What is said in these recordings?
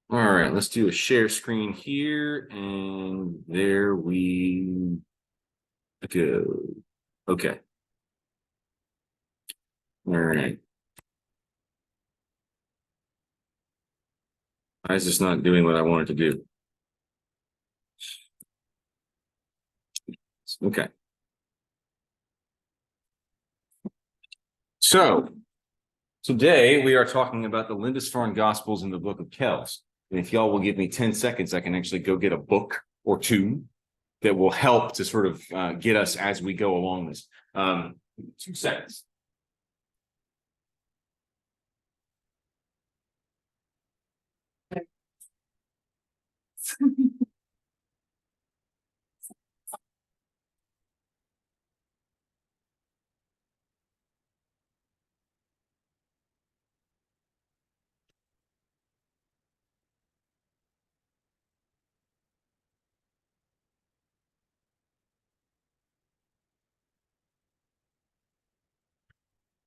All right, let's do a share screen here, and there we go. Okay. All right. Why is this not doing what I wanted to do? Okay. So today we are talking about the Lindisfarne Gospels in the book of Kells. And if y'all will give me 10 seconds, I can actually go get a book or two that will help to sort of get us as we go along this. 2 seconds.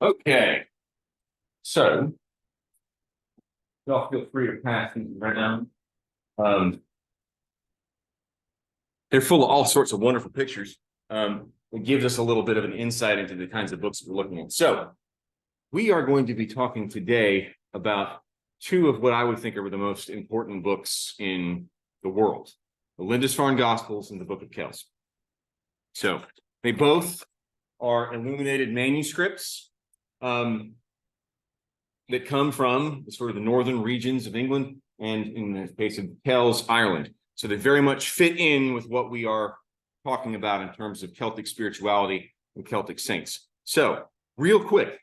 Okay. So y'all feel free to pass these around. They're full of all sorts of wonderful pictures. It gives us a little bit of an insight into the kinds of books we're looking at. So we are going to be talking today about two of what I would think are the most important books in the world, the Lindisfarne Gospels and the Book of Kells. So they both are illuminated manuscripts that come from sort of the northern regions of England, and in the case of Kells, Ireland. So they very much fit in with what we are talking about in terms of Celtic spirituality and Celtic saints. So real quick,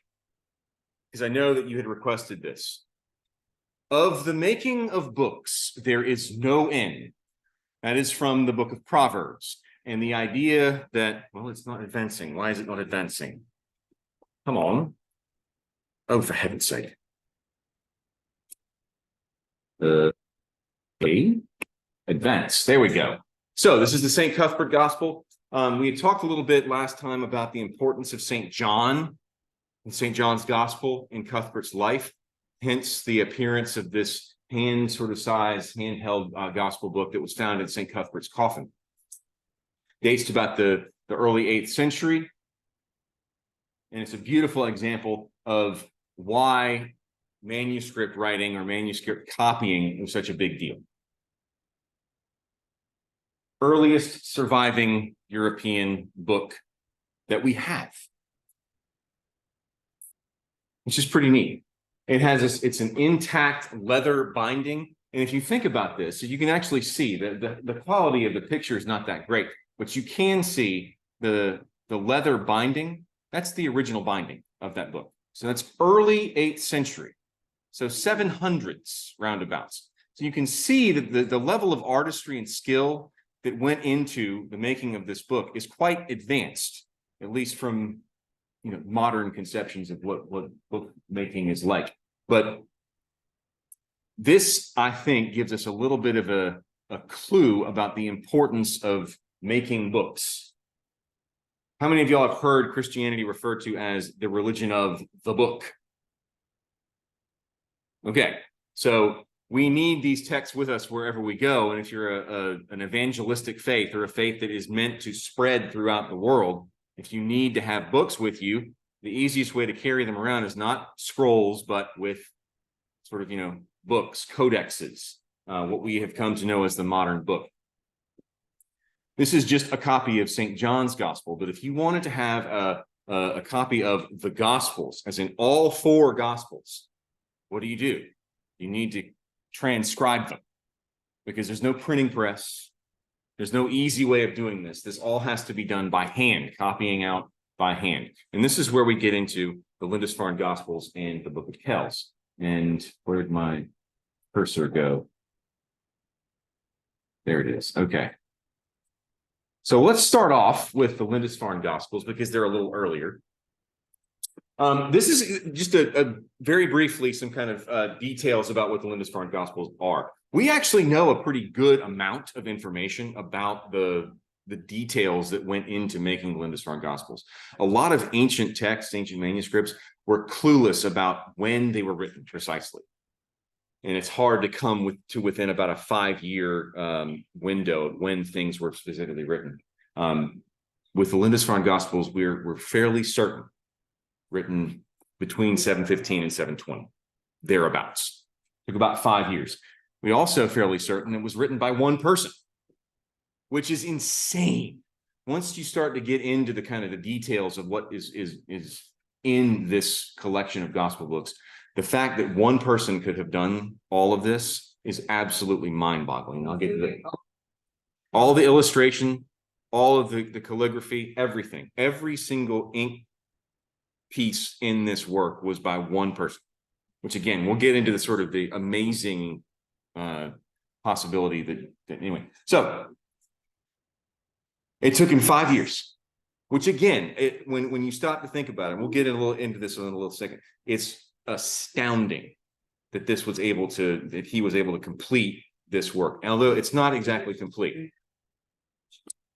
because I know that you had requested this. Of the making of books, there is no end. That is from the book of Proverbs. And the idea that, well, it's not advancing. Why is it not advancing? Come on. Oh, for heaven's sake. Okay. Advance. There we go. So this is the St. Cuthbert Gospel. We had talked a little bit last time about the importance of St. John and St. John's Gospel in Cuthbert's life, hence the appearance of this handheld gospel book that was found in St. Cuthbert's coffin. Dates to about the early 8th century, and it's a beautiful example of why manuscript writing or manuscript copying was such a big deal. Earliest surviving European book that we have, which is pretty neat. It has this, it's an intact leather binding. And if you think about this, so you can actually see the quality of the picture is not that great, but you can see the leather binding. That's the original binding of that book. So that's early 8th century. So 700s roundabouts. So you can see that the level of artistry and skill that went into the making of this book is quite advanced, at least from modern conceptions of what book making is like. But this, I think, gives us a little bit of a clue about the importance of making books. How many of y'all have heard Christianity referred to as the religion of the book? Okay, so we need these texts with us wherever we go. And if you're an evangelistic faith, or a faith that is meant to spread throughout the world, if you need to have books with you, the easiest way to carry them around is not scrolls, but with sort of, books, codexes, what we have come to know as the modern book. This is just a copy of St. John's Gospel, but if you wanted to have a copy of the Gospels, as in all 4 Gospels, what do? You need to transcribe them, because there's no printing press. There's no easy way of doing this. This all has to be done by hand, copying out by hand. And this is where we get into the Lindisfarne Gospels and the Book of Kells. And where did my cursor go? There it is. Okay. So let's start off with the Lindisfarne Gospels, because they're a little earlier. This is just a very briefly some kind of details about what the Lindisfarne Gospels are. We actually know a pretty good amount of information about the details that went into making the Lindisfarne Gospels. A lot of ancient texts, ancient manuscripts, were clueless about when they were written precisely. and it's hard to come to within about a 5-year window of when things were specifically written. With the Lindisfarne Gospels, we're fairly certain written between 715 and 720, thereabouts. Took about 5 years. We also fairly certain it was written by one person, which is insane. Once you start to get into the kind of the details of what is in this collection of gospel books, the fact that one person could have done all of this is absolutely mind-boggling. I'll get to that. All the illustration, all of the calligraphy, everything, every single ink piece in this work was by one person, which again, we'll get into the sort of the amazing possibility that anyway. So it took him 5 years, which again, when you stop to think about it, we'll get a little into this in a little second. It's astounding that he was able to complete this work, although it's not exactly complete.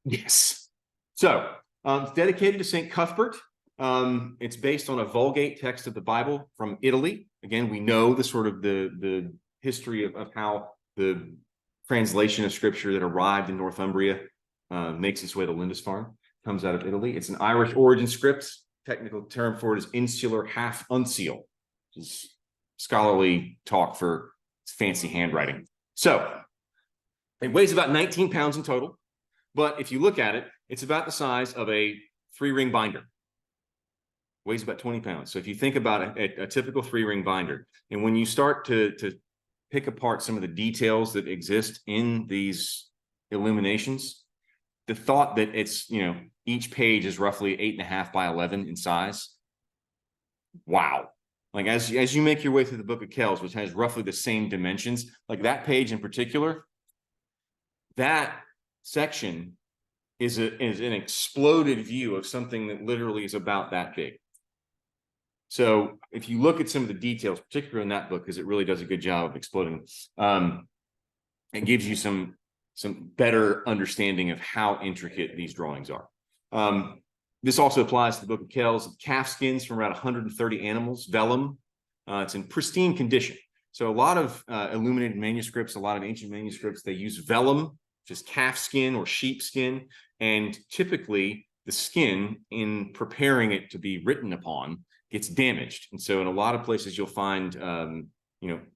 Yes. So it's dedicated to Saint Cuthbert. It's based on a Vulgate text of the Bible from Italy. Again, we know the sort of the history of how the translation of scripture that arrived in Northumbria makes its way to Lindisfarne, comes out of Italy. It's an Irish origin script. Technical term for it is insular half uncial, which is scholarly talk for fancy handwriting. So it weighs about 19 pounds in total, but if you look at it, it's about the size of a 3-ring binder. Weighs about 20 pounds. So if you think about a typical 3-ring binder, and when you start to pick apart some of the details that exist in these illuminations, the thought that it's, each page is roughly 8.5 by 11 in size. Wow. Like as you make your way through the book of Kells, which has roughly the same dimensions, like that page in particular, that section is an exploded view of something that literally is about that big. So if you look at some of the details, particularly in that book, because it really does a good job of exploding, it gives you some better understanding of how intricate these drawings are. This also applies to the book of Kells. Calf skins from around 130 animals, vellum. It's in pristine condition. So a lot of illuminated manuscripts, a lot of ancient manuscripts, they use vellum, which is calf skin or sheep skin. And typically the skin, in preparing it to be written upon, gets damaged. And so in a lot of places you'll find, the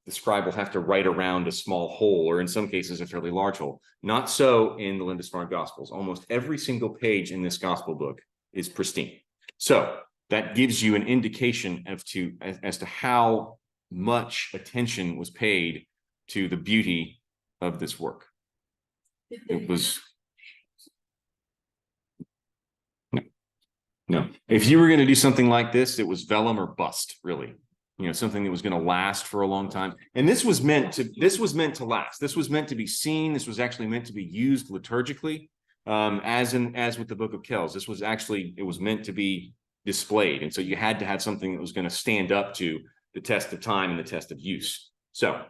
scribe will have to write around a small hole, or in some cases a fairly large hole. Not so in the Lindisfarne Gospels. Almost every single page in this gospel book is pristine. So that gives you an indication as to how much attention was paid to the beauty of this work. It was no. If you were going to do something like this, it was vellum or bust, really. Something that was going to last for a long time. And this was meant to last. This was meant to be seen. This was actually meant to be used liturgically, as with the book of Kells. It was meant to be displayed. And so you had to have something that was going to stand up to the test of time and the test of use. So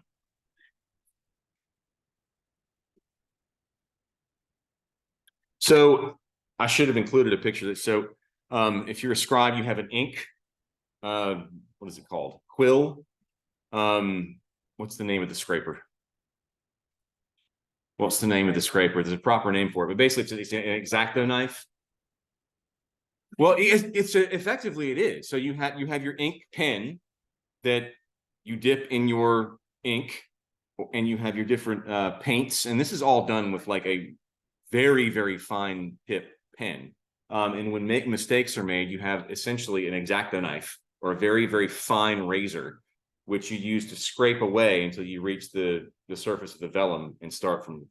I should have included a picture of this. So if you're a scribe, you have an ink. What is it called? Quill. What's the name of the scraper? What's the name of the scraper? There's a proper name for it, but basically it's an X-Acto knife. Well, effectively it is. So you have your ink pen that you dip in your ink, and you have your different paints, and this is all done with like a very, very fine tip pen. And when mistakes are made, you have essentially an X-Acto knife, or a very, very fine razor, which you use to scrape away until you reach the surface of the vellum and start from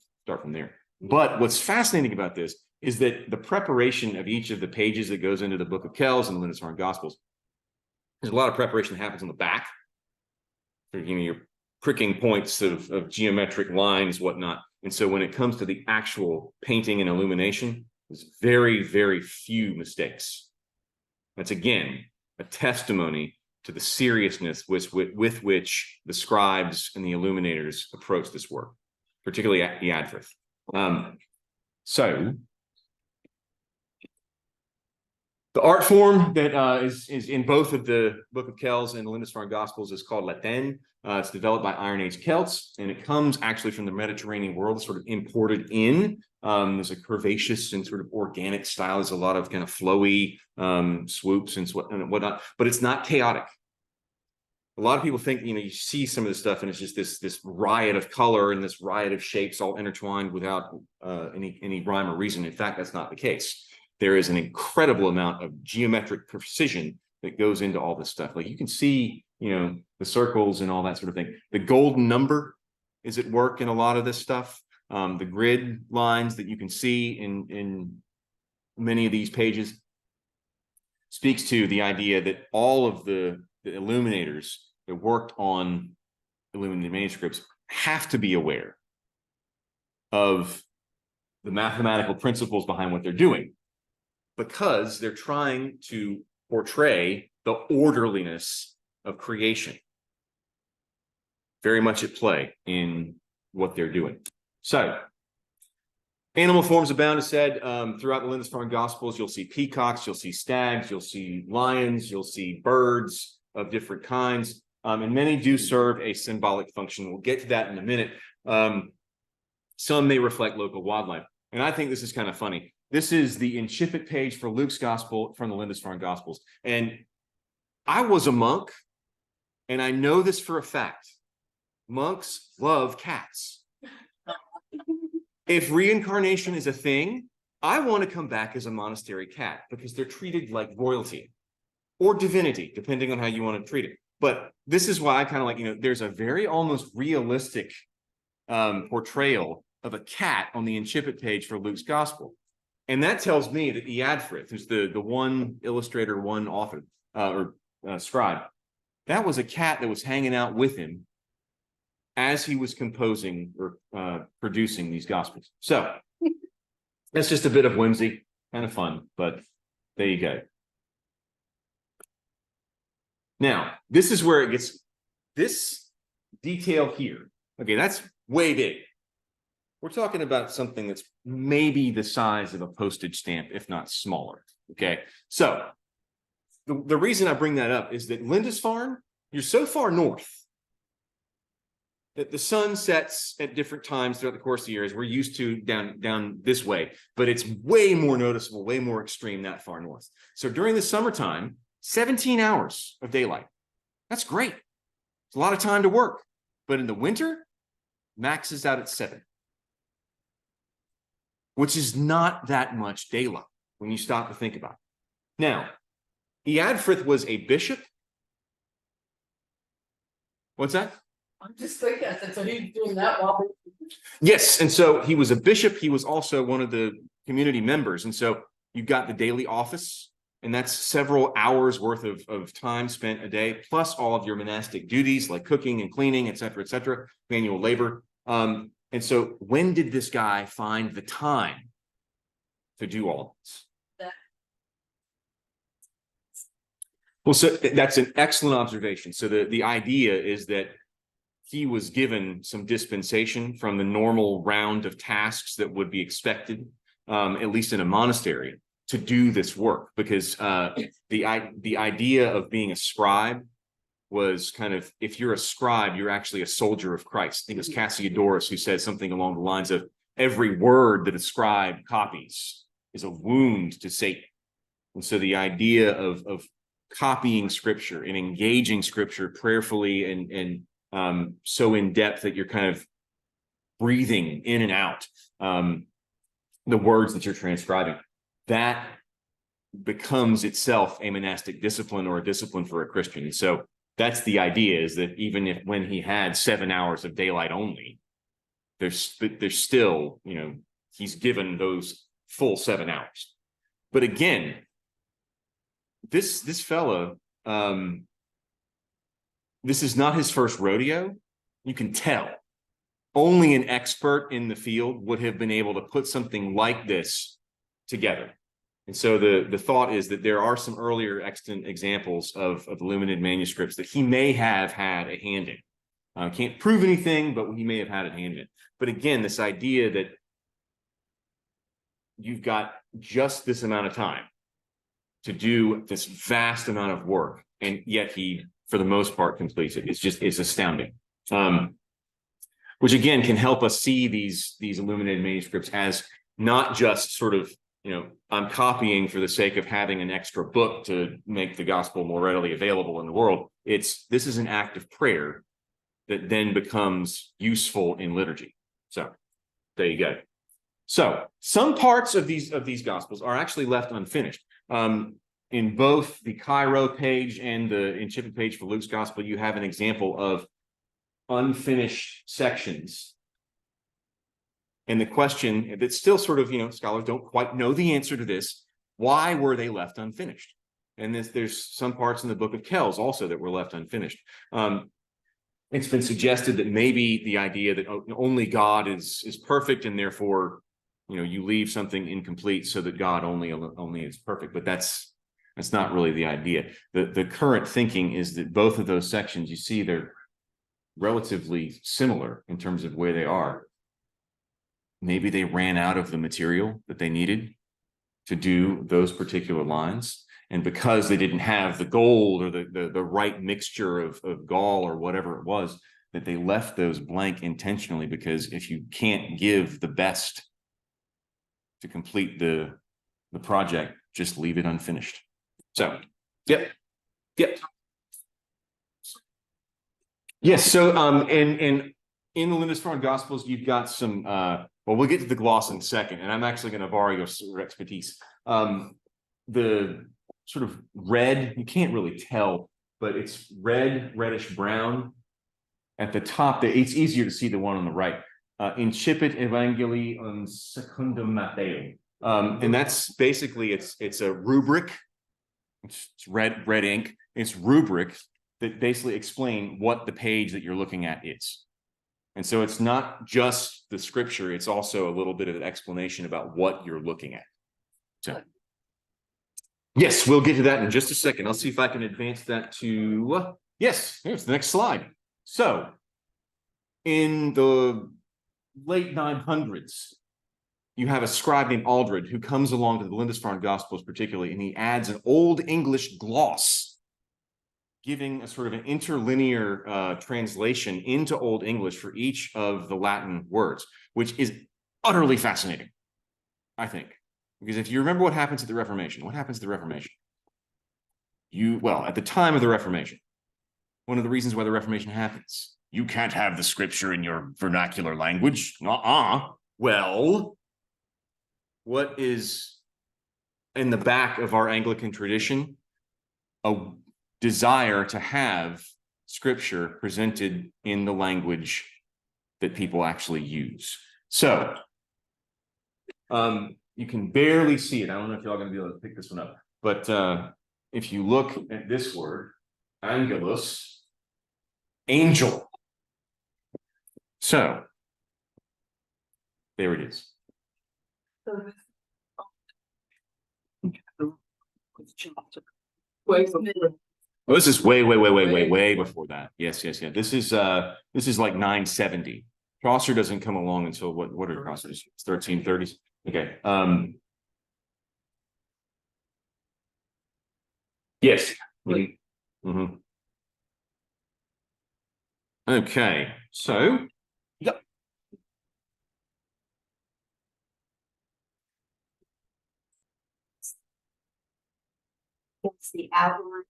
there. But what's fascinating about this is that the preparation of each of the pages that goes into the book of Kells and the Lindisfarne Gospels, there's a lot of preparation that happens on the back. You're pricking points of geometric lines, whatnot. And so when it comes to the actual painting and illumination, there's very, very few mistakes. That's, again, a testimony to the seriousness with which the scribes and the illuminators approach this work, particularly at Ecgbert. So the art form that is in both of the Book of Kells and the Lindisfarne Gospels is called Latin. It's developed by Iron Age Celts, and it comes actually from the Mediterranean world, sort of imported in. There's a curvaceous and sort of organic style. There's a lot of kind of flowy swoops and whatnot, but it's not chaotic. A lot of people think, you see some of this stuff and it's just this riot of color and this riot of shapes all intertwined without any rhyme or reason. In fact, that's not the case. There is an incredible amount of geometric precision that goes into all this stuff. Like you can see, the circles and all that sort of thing. The golden number is at work in a lot of this stuff. The grid lines that you can see in many of these pages speaks to the idea that all of the illuminators that worked on illuminated manuscripts have to be aware of the mathematical principles behind what they're doing, because they're trying to portray the orderliness of creation. Very much at play in what they're doing. So, animal forms abound, is said. Throughout the Lindisfarne Gospels, you'll see peacocks, you'll see stags, you'll see lions, you'll see birds of different kinds, and many do serve a symbolic function. We'll get to that in a minute. Some may reflect local wildlife, and I think this is kind of funny. This is the incipit page for Luke's Gospel from the Lindisfarne Gospels, and I was a monk, and I know this for a fact. Monks love cats. If reincarnation is a thing, I want to come back as a monastery cat because they're treated like royalty or divinity, depending on how you want to treat it. But this is why I kind of like, there's a very almost realistic portrayal of a cat on the incipit page for Luke's Gospel. And that tells me that Ecgbert, who's the one illustrator, one author, or scribe, that was a cat that was hanging out with him as he was composing or producing these Gospels. So that's just a bit of whimsy, kind of fun, but there you go. Now, this is where it gets, this detail here, okay, that's way big. We're talking about something that's maybe the size of a postage stamp, if not smaller, okay? So the reason I bring that up is that Lindisfarne, you're so far north that the sun sets at different times throughout the course of the year, as we're used to down this way, but it's way more noticeable, way more extreme that far north. So during the summertime, 17 hours of daylight. That's great. It's a lot of time to work. But in the winter, maxes out at 7, which is not that much daylight when you stop to think about it. Now, Ecgbert was a bishop. What's that? I'm just thinking, I said, so he's doing that while. Yes, and so he was a bishop. He was also one of the community members. And so you've got the daily office, and that's several hours worth of time spent a day, plus all of your monastic duties like cooking and cleaning, et cetera, manual labor. And so when did this guy find the time to do all this? Well, so that's an excellent observation. So the idea is that he was given some dispensation from the normal round of tasks that would be expected, at least in a monastery, to do this work, because the idea of being a scribe was kind of, if you're a scribe, you're actually a soldier of Christ. I think it was Cassiodorus who said something along the lines of, every word that a scribe copies is a wound to Satan. And so the idea of copying scripture and engaging scripture prayerfully and so in depth that you're kind of breathing in and out the words that you're transcribing, that becomes itself a monastic discipline or a discipline for a Christian. So that's the idea, is that even if when he had 7 hours of daylight only, there's still, he's given those full 7 hours. But again, this fella, this is not his first rodeo. You can tell. Only an expert in the field would have been able to put something like this together. And so the thought is that there are some earlier extant examples of illuminated manuscripts that he may have had a hand in. Can't prove anything, but he may have had a hand in it. But again, this idea that you've got just this amount of time to do this vast amount of work, and yet he for the most part, completes it. It's astounding. Which again can help us see these illuminated manuscripts as not just sort of, I'm copying for the sake of having an extra book to make the gospel more readily available in the world. This is an act of prayer that then becomes useful in liturgy. So there you go. So some parts of these gospels are actually left unfinished. In both the Cairo page and the incipit page for Luke's gospel, you have an example of unfinished sections. And the question that's still sort of, scholars don't quite know the answer to this. Why were they left unfinished? And there's some parts in the book of Kells also that were left unfinished. It's been suggested that maybe the idea that only God is perfect, and therefore, you leave something incomplete so that God only is perfect. But that's not really the idea. The current thinking is that both of those sections, you see, they're relatively similar in terms of where they are. Maybe they ran out of the material that they needed to do those particular lines. And because they didn't have the gold or the right mixture of gall or whatever it was, that they left those blank intentionally, because if you can't give the best to complete the project, just leave it unfinished. So, yep. Yes, so in the Lindisfarne Gospels, you've got some, well, we'll get to the gloss in a second, and I'm actually going to borrow your expertise. The sort of red, you can't really tell, but it's reddish brown at the top. It's easier to see the one on the right. Incipit Evangelii on Secundum Mattheum. And that's basically, it's a rubric. It's red ink. It's rubric that basically explain what the page that you're looking at is. And so it's not just the scripture, it's also a little bit of an explanation about what you're looking at. So, yes, we'll get to that in just a second. I'll see if I can advance that to, yes, here's the next slide. So, in the late 900s, you have a scribe named Aldred who comes along to the Lindisfarne Gospels particularly, and he adds an Old English gloss, giving a sort of an interlinear translation into Old English for each of the Latin words, which is utterly fascinating, I think. Because if you remember what happens at the Reformation, well, at the time of the Reformation, one of the reasons why the Reformation happens, you can't have the scripture in your vernacular language. Well, what is in the back of our Anglican tradition? A desire to have scripture presented in the language that people actually use. So, you can barely see it. I don't know if y'all going to be able to pick this one up, but if you look at this word, angelus, angel. So, there it is. Oh, this is way before that. Yes. This is like 970. Chaucer doesn't come along until what are Chaucer's? It's 1330s. Okay. Yes. Mm-hmm. Okay. So, yep. It's the outline.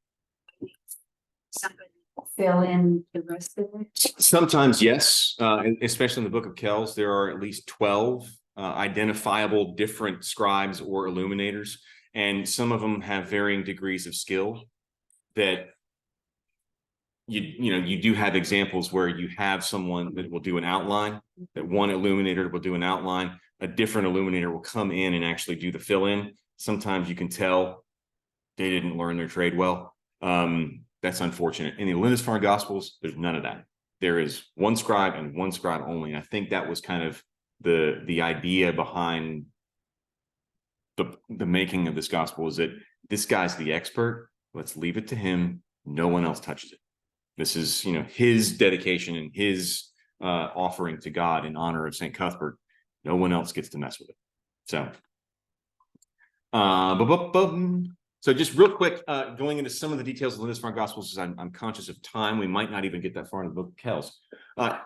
Somebody fill in the rest of it. Sometimes, yes. Especially in the book of Kells, there are at least 12 identifiable different scribes or illuminators, and some of them have varying degrees of skill. That you do have examples where you have someone that will do an outline, that one illuminator will do an outline, a different illuminator will come in and actually do the fill-in. Sometimes you can tell they didn't learn their trade well. That's unfortunate. In the Lindisfarne Gospels, there's none of that. There is one scribe and one scribe only. And I think that was kind of the idea behind the making of this gospel, is that this guy's the expert. Let's leave it to him. No one else touches it. This is, his dedication and his offering to God in honor of St. Cuthbert. No one else gets to mess with it. So, So just real quick, going into some of the details of the Lindisfarne Gospels, because I'm conscious of time. We might not even get that far in the book of Kells.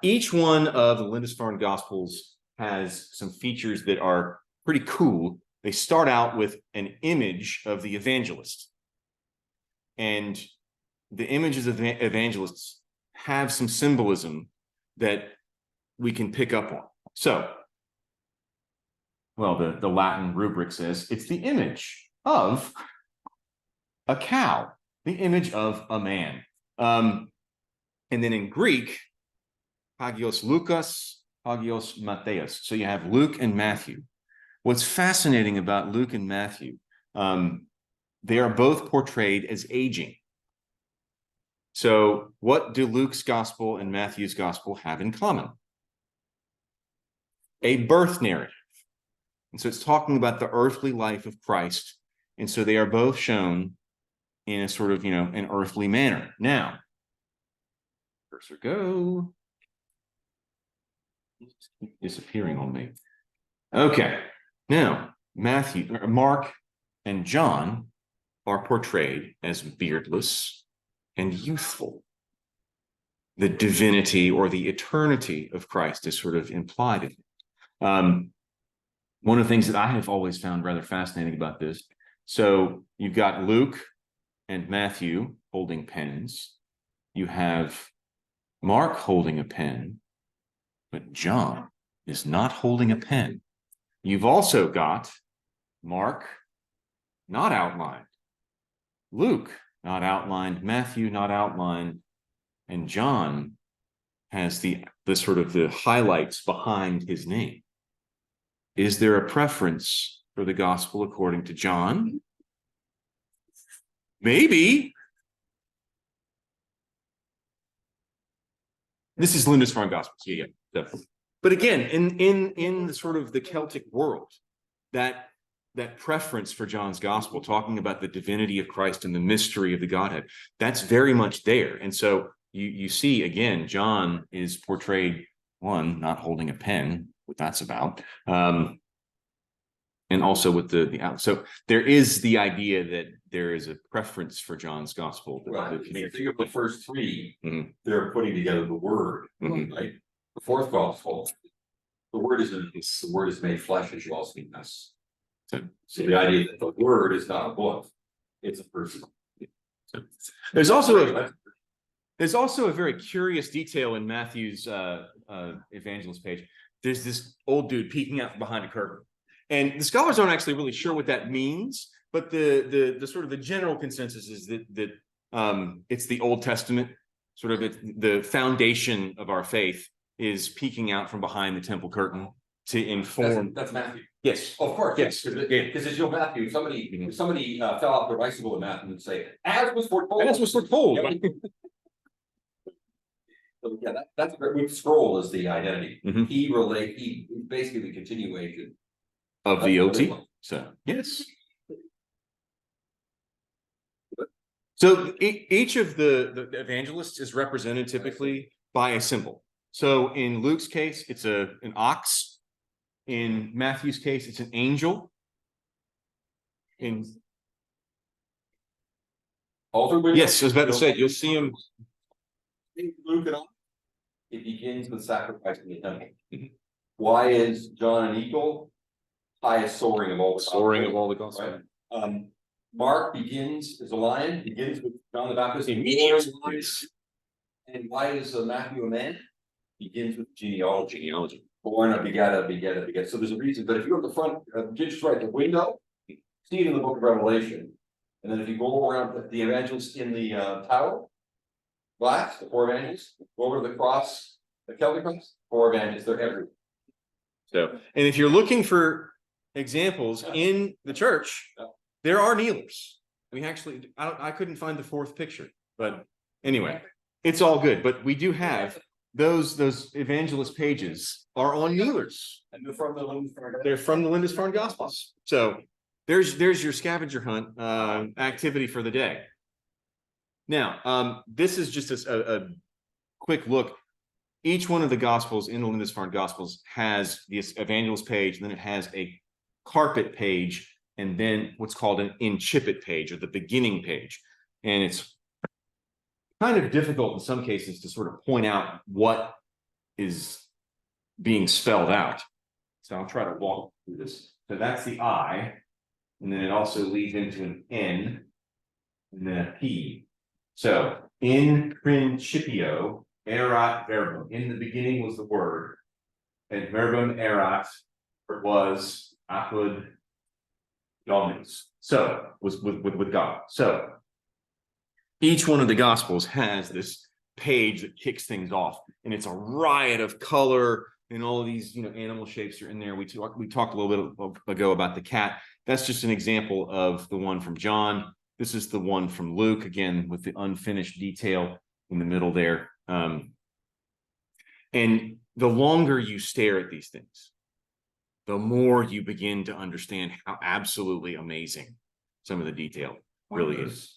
Each one of the Lindisfarne Gospels has some features that are pretty cool. They start out with an image of the evangelist. And the images of the evangelists have some symbolism that we can pick up on. So, well, the Latin rubric says it's the image of a cow, the image of a man. And then in Greek, Hagios Lukas, Hagios Matthias. So you have Luke and Matthew. What's fascinating about Luke and Matthew, they are both portrayed as aging. So what do Luke's gospel and Matthew's gospel have in common? A birth narrative. And so it's talking about the earthly life of Christ. And so they are both shown in a sort of, an earthly manner. Now, cursor go. Just keep disappearing on me. Okay. Now, Mark and John are portrayed as beardless and youthful. The divinity or the eternity of Christ is sort of implied in it. One of the things that I have always found rather fascinating about this, so you've got Luke and Matthew holding pens. You have Mark holding a pen, but John is not holding a pen. You've also got Mark not outlined, Luke not outlined, Matthew not outlined, and John has the sort of the highlights behind his name. Is there a preference for the gospel according to John? Maybe. This is Lindisfarne Gospels. Yeah, definitely. But again, in the sort of the Celtic world, that preference for John's gospel, talking about the divinity of Christ and the mystery of the Godhead, that's very much there. And so you see, again, John is portrayed, one, not holding a pen, what that's about, and also with the so there is the idea that there is a preference for John's gospel. Right. If you think of the first three, Mhm. they're putting together the word, Mhm. right? The fourth gospel, the word is made flesh, as you all see us. So the idea that the word is not a book, it's a person. There's also a very curious detail in Matthew's evangelist page. There's this old dude peeking out from behind a curtain. And the scholars aren't actually really sure what that means, but the sort of the general consensus is that it's the Old Testament, sort of the foundation of our faith is peeking out from behind the temple curtain to inform. That's Matthew. Yes. Of course, Yes. Because as you'll Matthew, if somebody fell off their bicycle in Matthew and say, as was foretold. And that's what's foretold. So yeah, that's a great scroll is the identity. Mhm. He's basically the continuation Of the OT. So yes. So each of the evangelists is represented typically by a symbol. So in Luke's case, it's an ox. In Matthew's case, it's an angel. Yes, I was about to say, you'll see him. Luke and all. It begins with sacrifice in the temple. Why is John an eagle? Highest soaring of all the gospel. Right? Mark begins as a lion, begins with John the Baptist. And why is Matthew a man? Begins with genealogy. Born of beget. So there's a reason. But if you go to the front, just right, the window, see it in the book of Revelation. And then if you go around the evangelists in the tower, glass, the four evangelists, go over to the cross, the Celtic cross, four evangelists, they're everywhere. So, and if you're looking for examples in the church, there are kneelers. We actually, I couldn't find the fourth picture, but anyway, it's all good. But we do have those evangelist pages are on kneelers. And they're from the Lindisfarne. They're from the Lindisfarne Gospels. So there's your scavenger hunt activity for the day. Now, this is just a quick look. Each one of the Gospels in the Lindisfarne Gospels has this evangelist page, and then it has a carpet page and then what's called an incipit page, or the beginning page. And it's kind of difficult in some cases to sort of point out what is being spelled out. So I'll try to walk through this. So that's the I, and then it also leads into an N, and then a P. So in principio erat verbum. In the beginning was the word, and verbum erat was apud Dominus. So was with God. So each one of the Gospels has this page that kicks things off, and it's a riot of color, and all of these, animal shapes are in there. We talked a little bit ago about the cat. That's just an example of the one from John. This is the one from Luke, again, with the unfinished detail in the middle there. And the longer you stare at these things, the more you begin to understand how absolutely amazing some of the detail really is.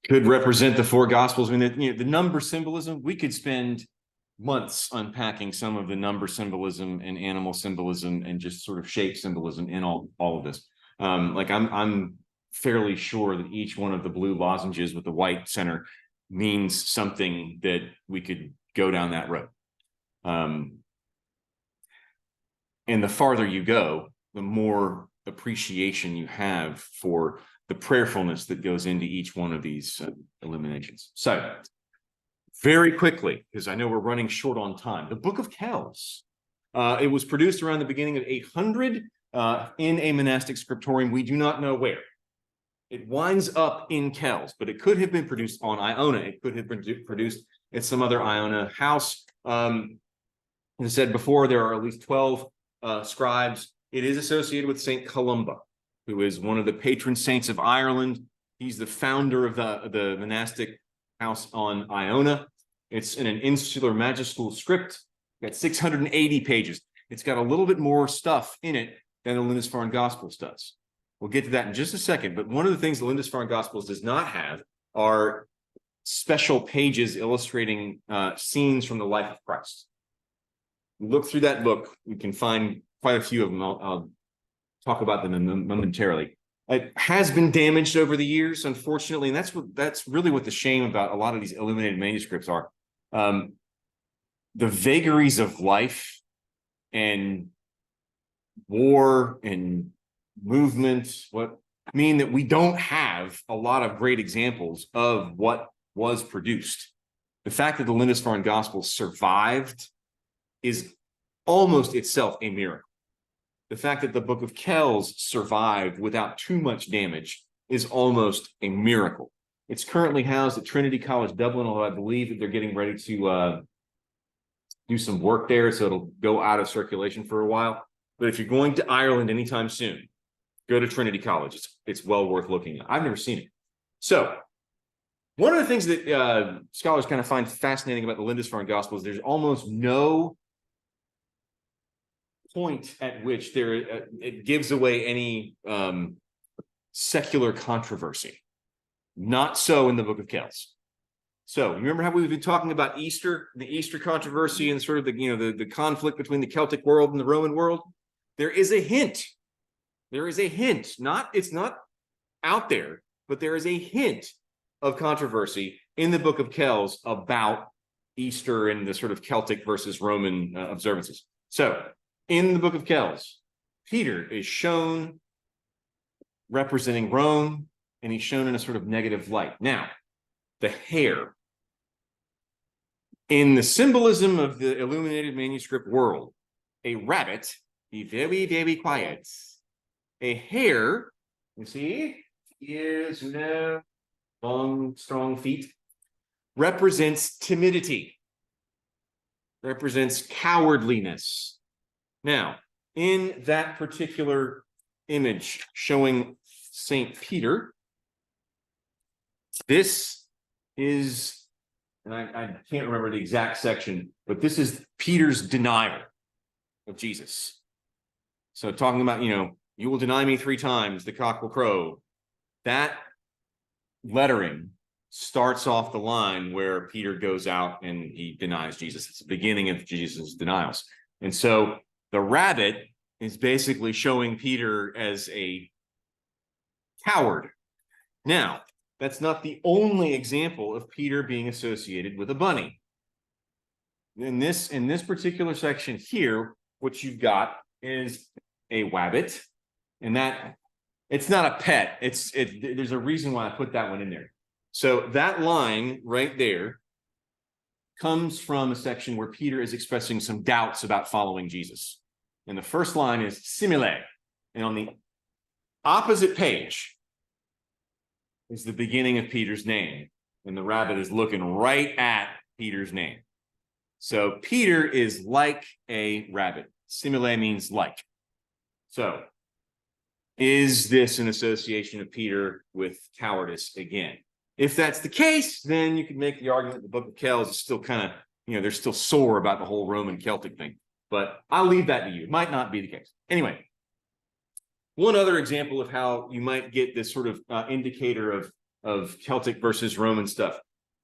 Could represent the four Gospels. I mean, the number symbolism, we could spend months unpacking some of the number symbolism and animal symbolism and just sort of shape symbolism in all of this. Like I'm fairly sure that each one of the blue lozenges with the white center means something that we could go down that road. And the farther you go, the more appreciation you have for the prayerfulness that goes into each one of these illuminations. So very quickly, because I know we're running short on time, the Book of Kells. It was produced around the beginning of 800 in a monastic scriptorium. We do not know where. It winds up in Kells, but it could have been produced on Iona. It could have been produced at some other Iona house. As I said before, there are at least 12 scribes. It is associated with Saint Columba, who is one of the patron saints of Ireland. He's the founder of the monastic house on Iona. It's in an insular majuscule script. It's got 680 pages. It's got a little bit more stuff in it than the Lindisfarne Gospels does. We'll get to that in just a second. But one of the things the Lindisfarne Gospels does not have are special pages illustrating scenes from the life of Christ. Look through that book. We can find quite a few of them. I'll talk about them momentarily. It has been damaged over the years, unfortunately, and that's really what the shame about a lot of these illuminated manuscripts are. The vagaries of life and war and movement mean that we don't have a lot of great examples of what was produced. The fact that the Lindisfarne Gospel survived is almost itself a miracle. The fact that the Book of Kells survived without too much damage is almost a miracle. It's currently housed at Trinity College Dublin, although I believe that they're getting ready to do some work there, so it'll go out of circulation for a while. But if you're going to Ireland anytime soon, go to Trinity College. It's well worth looking at. I've never seen it. So one of the things that scholars kind of find fascinating about the Lindisfarne Gospel is there's almost no point at which it gives away any secular controversy. Not so in the Book of Kells. So remember how we've been talking about Easter, the Easter controversy, and sort of the conflict between the Celtic world and the Roman world? There is a hint. There is a hint. It's not out there, but there is a hint of controversy in the Book of Kells about Easter and the sort of Celtic versus Roman observances. So in the Book of Kells, Peter is shown representing Rome, and he's shown in a sort of negative light. Now, the hair. In the symbolism of the illuminated manuscript world, a rabbit, be very, very quiet. A hare, you see, ears, long, strong feet, represents timidity, represents cowardliness. Now, in that particular image showing Saint Peter, this is, and I can't remember the exact section, but this is Peter's denial of Jesus. So talking about, you will deny me 3 times, the cock will crow. That lettering starts off the line where Peter goes out and he denies Jesus. It's the beginning of Jesus' denials. And so the rabbit is basically showing Peter as a coward. Now, that's not the only example of Peter being associated with a bunny. In this particular section here, what you've got is a wabbit, and that it's not a pet. There's a reason why I put that one in there. So that line right there comes from a section where Peter is expressing some doubts about following Jesus. And the first line is simile. And on the opposite page is the beginning of Peter's name. And the rabbit is looking right at Peter's name. So Peter is like a rabbit. Simile means like. So is this an association of Peter with cowardice again? If that's the case, then you could make the argument the book of Kells is still kind of, they're still sore about the whole Roman Celtic thing. But I'll leave that to you. It might not be the case. Anyway, one other example of how you might get this sort of indicator of Celtic versus Roman stuff.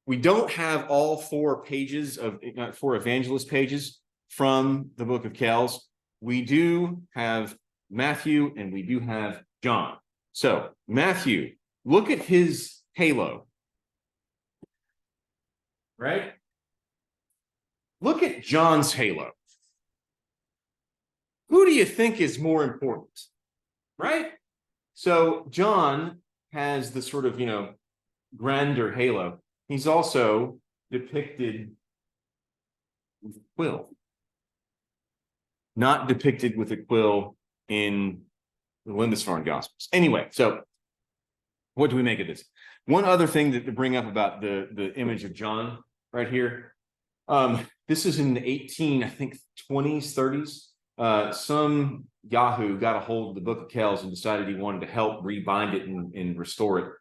We don't have all 4 pages of 4 evangelist pages from the book of Kells. We do have Matthew and we do have John. So Matthew, look at his halo. Right? Look at John's halo. Who do you think is more important? Right? So John has the sort of, grander halo. He's also depicted with a quill. Not depicted with a quill in the Lindisfarne Gospels. Anyway, so what do we make of this? One other thing to bring up about the image of John right here. This is in the 20s, 30s. Some Yahoo got a hold of the book of Kells and decided he wanted to help rebind it and restore it,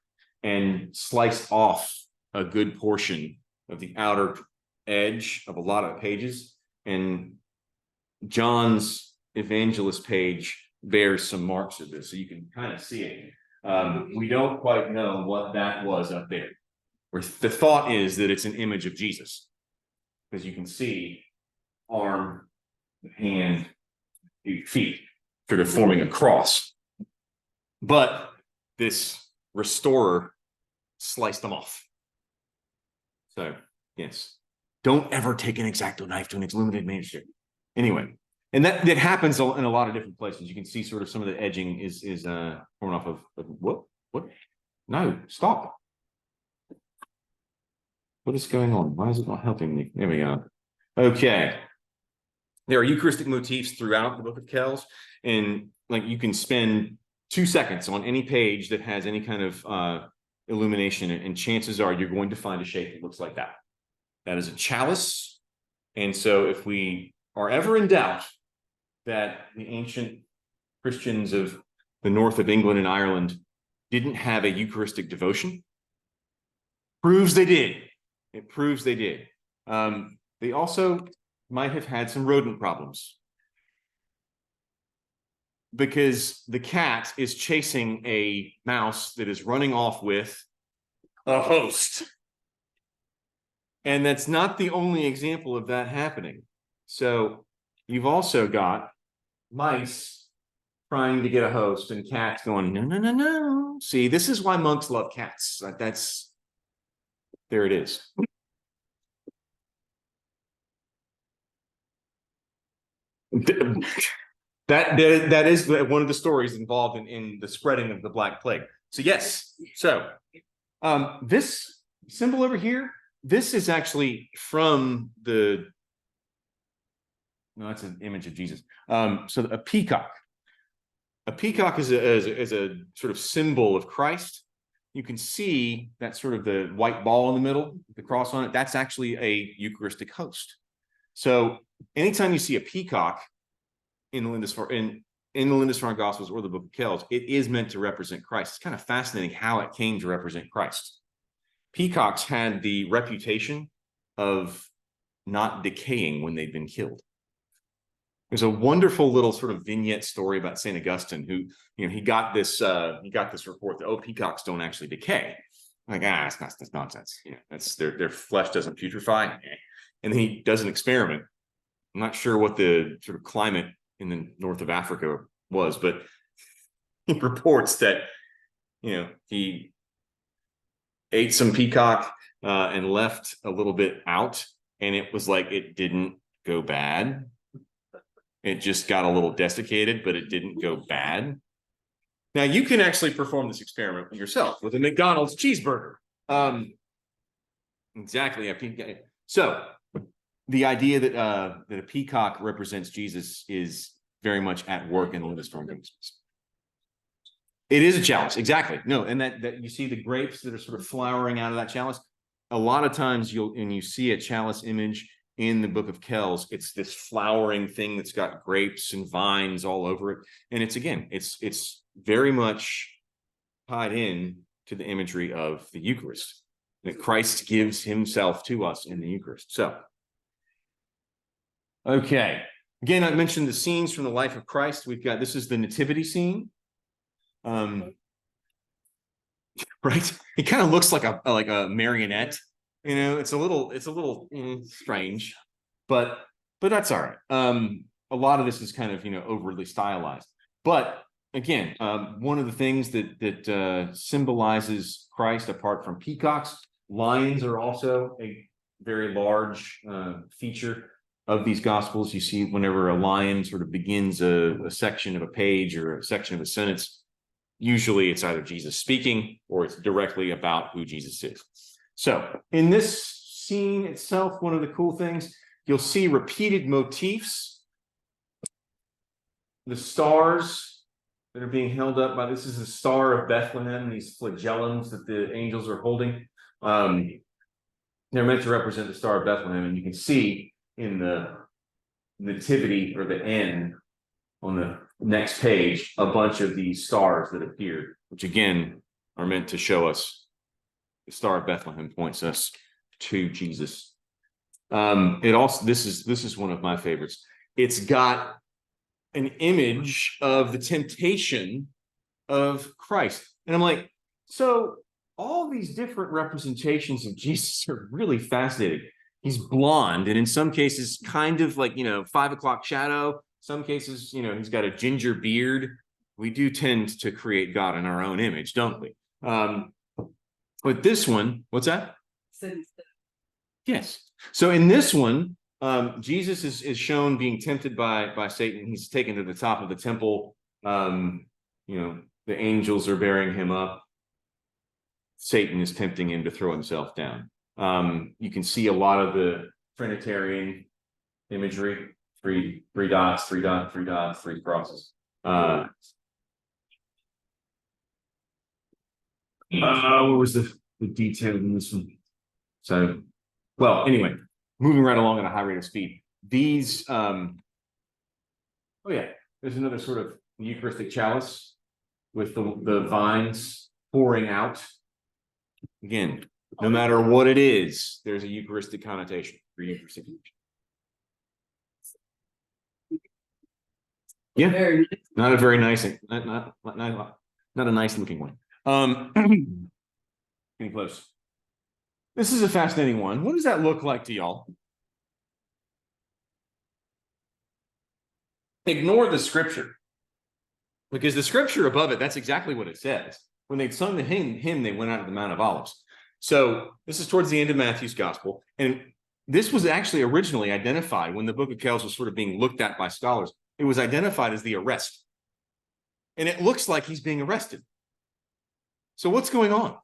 and sliced off a good portion of the outer edge of a lot of pages. And John's evangelist page bears some marks of this, so you can kind of see it. We don't quite know what that was up there. The thought is that it's an image of Jesus, because you can see arm, hand, feet, sort of forming a cross. But this restorer sliced them off. So, yes, don't ever take an X-Acto knife to an illuminated manuscript. Anyway, and that happens in a lot of different places. You can see sort of some of the edging is torn off of what? No, stop. What is going on? Why is it not helping me? There we go. Okay. There are Eucharistic motifs throughout the book of Kells, and like you can spend 2 seconds on any page that has any kind of illumination, and chances are you're going to find a shape that looks like that. That is a chalice. And so if we are ever in doubt that the ancient Christians of the north of England and Ireland didn't have a Eucharistic devotion, proves they did. It proves they did. They also might have had some rodent problems, because the cat is chasing a mouse that is running off with a host. And that's not the only example of that happening. So you've also got mice trying to get a host and cats going, no, no, no, no. See, this is why monks love cats. There it is. That is one of the stories involved in the spreading of the Black Plague. So yes, so this symbol over here, this is actually from no, that's an image of Jesus. So a peacock. A peacock is a sort of symbol of Christ. You can see that sort of the white ball in the middle, the cross on it. That's actually a Eucharistic host. So anytime you see a peacock in the Lindisfarne Gospels or the Book of Kells, it is meant to represent Christ. It's kind of fascinating how it came to represent Christ. Peacocks had the reputation of not decaying when they'd been killed. There's a wonderful little sort of vignette story about St. Augustine, who, he got this report that, peacocks don't actually decay. Like, that's nonsense. You know, that's their flesh doesn't putrefy. And then he does an experiment. I'm not sure what the sort of climate in the north of Africa was, but he reports that, you know, he ate some peacock and left a little bit out, and it was like it didn't go bad. It just got a little desiccated, but it didn't go bad. Now you can actually perform this experiment yourself with a McDonald's cheeseburger. Exactly. So the idea that a peacock represents Jesus is very much at work in the Lindisfarne. It is a chalice, exactly. No, and that you see the grapes that are sort of flowering out of that chalice. A lot of times you see a chalice image in the book of Kells, it's this flowering thing that's got grapes and vines all over it. And it's very much tied in to the imagery of the Eucharist, that Christ gives himself to us in the Eucharist. So, okay. Again, I mentioned the scenes from the life of Christ. This is the nativity scene. Right? It kind of looks like a marionette. You know, it's a little strange, but that's all right. A lot of this is kind of, overly stylized. But again, one of the things that symbolizes Christ, apart from peacocks, lions are also a very large feature of these Gospels. You see, whenever a lion sort of begins a section of a page or a section of a sentence, usually it's either Jesus speaking or it's directly about who Jesus is. So in this scene itself, one of the cool things, you'll see repeated motifs. The stars that are being held up by, this is the Star of Bethlehem, these flagellums that the angels are holding. They're meant to represent the Star of Bethlehem, and you can see in the nativity or the N on the next page a bunch of these stars that appeared, which again are meant to show us the Star of Bethlehem points us to Jesus. It also, this is one of my favorites. It's got an image of the temptation of Christ. And I'm like, so all these different representations of Jesus are really fascinating. He's blonde, and in some cases, kind of like, 5 o'clock shadow. Some cases, he's got a ginger beard. We do tend to create God in our own image, don't we? But this one, what's that? Yes. So in this one, Jesus is shown being tempted by Satan. He's taken to the top of the temple. The angels are bearing him up. Satan is tempting him to throw himself down. You can see a lot of the Trinitarian imagery: three dots, 3 crosses. What was the detail in this one? So, well, anyway, moving right along at a high rate of speed. These, there's another sort of Eucharistic chalice with the vines pouring out. Again, no matter what it is, there's a Eucharistic connotation for Eucharistic. Yeah, not a very nice, not a nice looking one. Getting close. This is a fascinating one. What does that look like to y'all? Ignore the scripture, because the scripture above it, that's exactly what it says. When they'd sung the hymn, they went out of the Mount of Olives. So this is towards the end of Matthew's gospel. And this was actually originally identified when the book of Kells was sort of being looked at by scholars. It was identified as the arrest. And it looks like he's being arrested. So what's going on?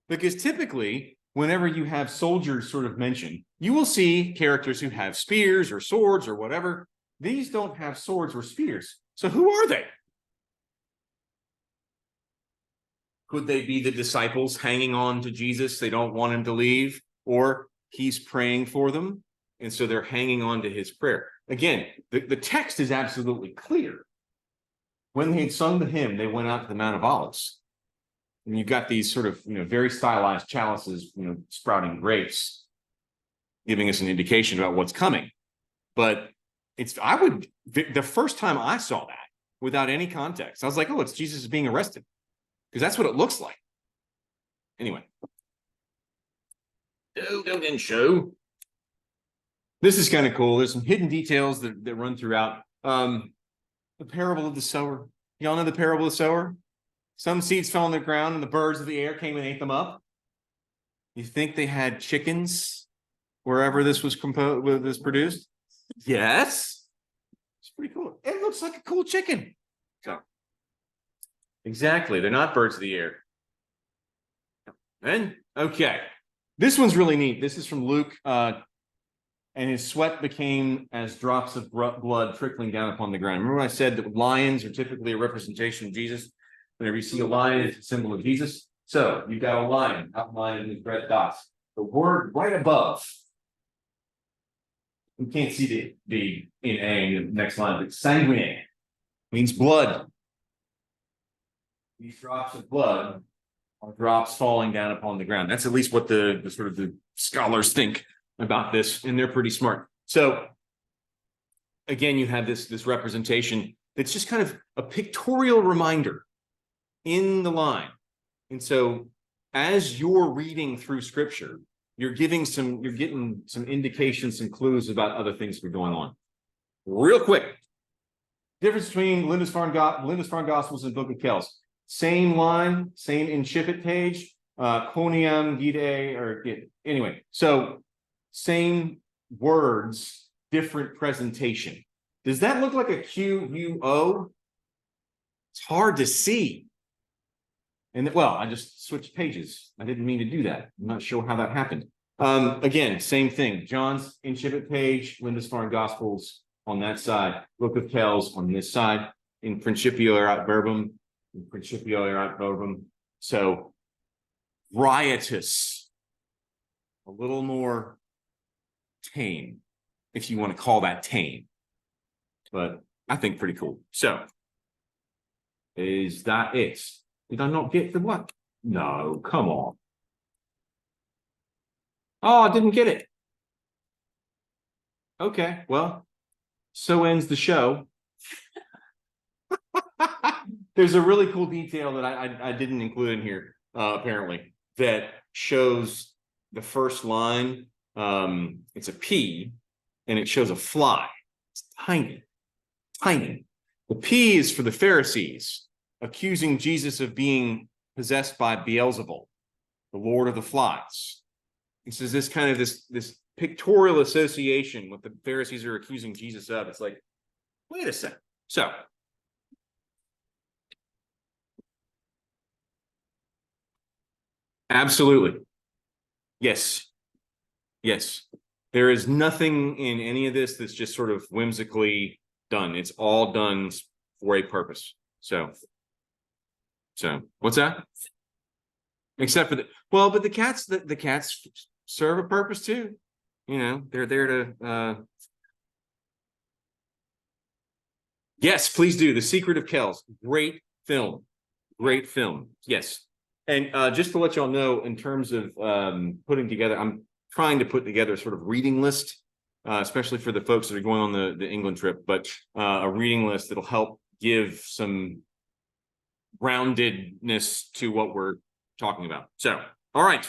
Because typically, whenever you have soldiers sort of mentioned, you will see characters who have spears or swords or whatever. These don't have swords or spears. So who are they? Could they be the disciples hanging on to Jesus? They don't want him to leave, or he's praying for them, and so they're hanging on to his prayer. Again, the text is absolutely clear. When they had sung the hymn, they went out to the Mount of Olives. And you've got these sort of, very stylized chalices, sprouting grapes, giving us an indication about what's coming. But the first time I saw that, without any context. I was like, oh, it's Jesus being arrested. Because that's what it looks like. Anyway. Don't show. This is kind of cool. There's some hidden details that run throughout. The parable of the sower. Y'all know the parable of the sower? Some seeds fell on the ground and the birds of the air came and ate them up. You think they had chickens wherever this was produced? Yes. It's pretty cool. It looks like a cool chicken. So exactly. They're not birds of the air. And okay. This one's really neat. This is from Luke. And his sweat became as drops of blood trickling down upon the ground. Remember when I said that lions are typically a representation of Jesus? Whenever you see a lion, it's a symbol of Jesus. So you've got a lion outlined in these red dots. The word right above. You can't see the in A in the next line, but sanguine means blood. These drops of blood are drops falling down upon the ground. That's at least what the sort of the scholars think about this, and they're pretty smart. So again, you have this representation that's just kind of a pictorial reminder in the line. And so as you're reading through scripture, you're getting some indications, some clues about other things that are going on. Real quick. Difference between Lindisfarne Gospels and Book of Kells. Same line, same incipit page, Quoniam Gide, or anyway. So same words, different presentation. Does that look like a QUO? It's hard to see. And well, I just switched pages. I didn't mean to do that. I'm not sure how that happened. Again, same thing. John's incipit page, Lindisfarne Gospels on that side, Book of Kells on this side, in Principio erat verbum, So riotous, a little more tame, if you want to call that tame, but I think pretty cool. So is that it? Did I not get the what? No, come on. Oh, I didn't get it. Okay, well, so ends the show. There's a really cool detail that I didn't include in here, apparently, that shows the first line. It's a P, and it shows a fly. It's tiny, tiny. The P is for the Pharisees, accusing Jesus of being possessed by Beelzebul, the Lord of the Flies. He says this kind of this pictorial association what the Pharisees are accusing Jesus of. It's like, wait a second. So absolutely. Yes. Yes. There is nothing in any of this that's just sort of whimsically done. It's all done for a purpose. So what's that? Except for but the cats serve a purpose too. You know, they're there to yes, please do. The Secret of Kells. Great film. Great film. Yes. And just to let y'all know, in terms of putting together, I'm trying to put together a sort of reading list, especially for the folks that are going on the England trip, but a reading list that'll help give some groundedness to what we're talking about. So, all right.